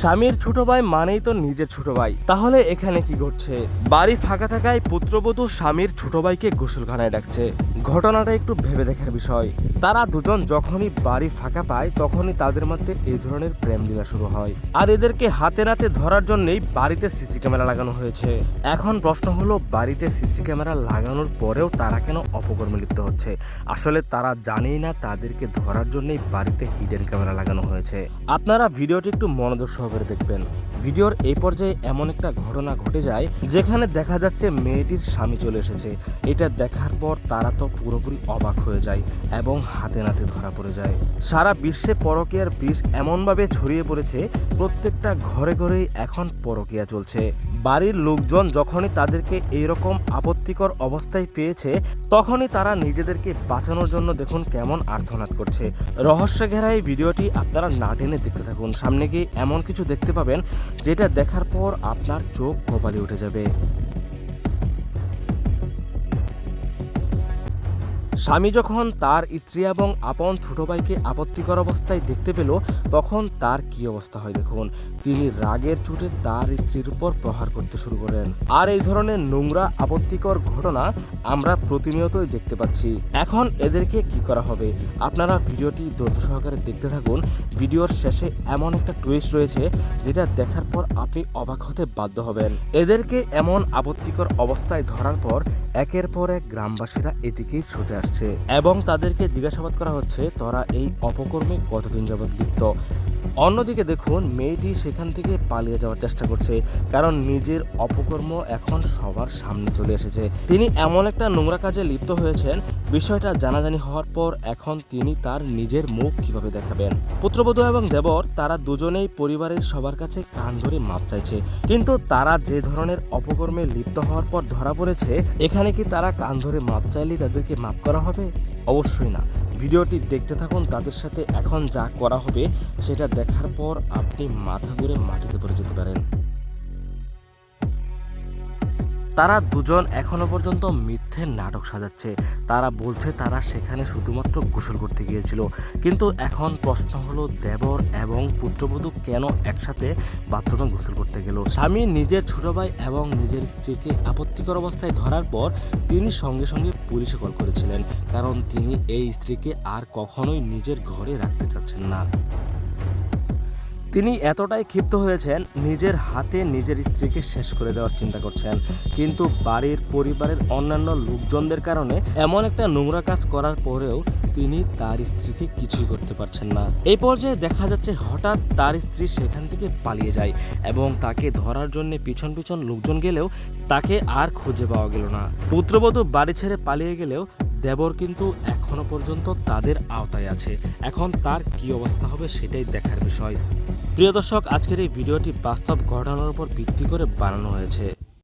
স্বামীর ছোট ভাই মানেই তো নিজের ছোট ভাই, তাহলে এখানে কি ঘটছে? বাড়ি ফাঁকা থাকায় পুত্রবধূ স্বামীর ছোট ভাইকে গোসলখানায় ডাকছে। ঘটনাটা একটু ভেবে দেখার বিষয়। তারা দুজন যখনই বাড়ি ফাঁকা পায় তখনই তাদের মধ্যে এই ধরনের প্রেম লীলা শুরু হয়। আর এদেরকে হাতে নাতে ধরার জন্যই বাড়িতে সিসি ক্যামেরা লাগানো হয়েছে। এখন প্রশ্ন হলো, বাড়িতে সিসি ক্যামেরা লাগানোর পরেও তারা কেন অপকর্মে লিপ্ত হচ্ছে? আসলে তারা জানেই না তাদেরকে ধরার জন্যই বাড়িতে হিডেন ক্যামেরা লাগানো হয়েছে। আপনারা ভিডিওটি একটু মনোযোগ সহকারে দেখবেন। ভিডিওর এই পর্যায়ে এমন একটা ঘটনা ঘটে যায় যেখানে দেখা যাচ্ছে মেয়েটির স্বামী চলে এসেছে। এটা দেখার পর তারা তো পুরোপুরি অবাক হয়ে যায় এবং হাতে নাতে ধরা পড়ে যায়। সারা বিশ্বে পরকীয়ার বিষ এমনভাবে ছড়িয়ে পড়েছে, প্রত্যেকটা ঘরে ঘরেই এখন পরকীয়া চলছে। বাড়ির লোকজন যখনই তাদেরকে এইরকম আপত্তিকর অবস্থায় পেয়েছে তখনই তারা নিজেদেরকে বাঁচানোর জন্য দেখুন কেমন আর্তনাদ করছে। রহস্য ঘেরা এই ভিডিওটি আপনারা না টেনে দেখতে থাকুন। সামনে গিয়ে এমন কিছু দেখতে পাবেন যেটা দেখার পর আপনার চোখ কপালে উঠে যাবে। স্বামী যখন তার স্ত্রী এবং আপন ছোট ভাইকে আপত্তিকর অবস্থায় দেখতে পেল তখন তার কি অবস্থা হয় দেখুন। তিনি রাগের চোটে তার স্ত্রীর উপর প্রহার করতে শুরু করেন। আর এই ধরনের নোংরা আপত্তিকর ঘটনা আমরা প্রতিনিয়তই দেখতে পাচ্ছি। এখন এদেরকে কি করা হবে? আপনারা ভিডিওটি ধৈর্য সহকারে দেখতে থাকুন। ভিডিওর শেষে এমন একটা টুইস্ট রয়েছে যেটা দেখার পর আপনি অবাক হতে বাধ্য হবেন। এদেরকে এমন আপত্তিকর অবস্থায় ধরার পর একের পর এক গ্রামবাসীরা এদিকেই ছুটে আসছে এবং তাদেরকে জিজ্ঞাসাবাদ করা হচ্ছে তোরা এই অপকর্মে কতদিন যাবৎ লিপ্ত। অন্যদিকে দেখুন মেয়েটি সেখান থেকে পালিয়ে যাওয়ার চেষ্টা করছে, কারণ নিজের অপকর্ম এখন সবার সামনে চলে এসেছে। তিনি এমন একটা নোংরা কাজে লিপ্ত হয়েছেন, বিষয়টা জানাজানি হওয়ার পর এখন তিনি তার নিজের মুখ কিভাবে দেখাবেন। পুত্রবধূ এবং দেবর তারা দুজনেই পরিবারের সবার কাছে কান ধরে মাপ চাইছে, কিন্তু তারা যে ধরনের অপকর্মে লিপ্ত হওয়ার পর ধরা পড়েছে, এখানে কি তারা কান ধরে মাপ চাইলে তাদেরকে মাপ করা হবে? অবশ্যই না। ভিডিওটি দেখতে থাকুন। তাদের সাথে এখন যা করা হবে সেটা দেখার পর আপনি মাথা ঘুরে মাটিতে পড়ে যেতে পারেন। তারা দুজন এখনো পর্যন্ত মিথ্যে নাটক সাজাচ্ছে। তারা বলছে তারা সেখানে শুধুমাত্র গোসল করতে গিয়েছিল, কিন্তু এখন প্রশ্ন হলো দেবর এবং পুত্রবধূ কেন একসাথে বাথরুমে গোসল করতে গেল? স্বামী নিজের ছোট ভাই এবং নিজের স্ত্রীকে আপত্তিকর অবস্থায় ধরার পর তিনি সঙ্গে সঙ্গে পুলিশে কল করেছিলেন, কারণ তিনি এই স্ত্রীকে আর কখনোই নিজের ঘরে রাখতে চাচ্ছেন না। তিনি এতটাই ক্ষিপ্ত হয়েছেন, নিজের হাতে নিজের স্ত্রীকে শেষ করে দেওয়ার চিন্তা করছেন, কিন্তু বাড়ির পরিবারের অন্যান্য লোকজনদের কারণে এমন একটা নোংরা কাজ করার পরেও তিনি তার স্ত্রীকে কিছুই করতে পারছেন না। এই পর্যায়ে দেখা যাচ্ছে হঠাৎ তার স্ত্রী সেখান থেকে পালিয়ে যায় এবং তাকে ধরার জন্য পিছন পিছন লোকজন গেলেও তাকে আর খুঁজে পাওয়া গেল না। পুত্রবধূ বাড়ি ছেড়ে পালিয়ে গেলেও দেবর কিন্তু এখনো পর্যন্ত তাদের আওতায় আছে। এখন তার কি অবস্থা হবে সেটাই দেখার বিষয়। প্রিয় দর্শক, আজকের এই ভিডিওটি বাস্তব ঘটনার উপর ভিত্তি করে বানানো হয়েছে।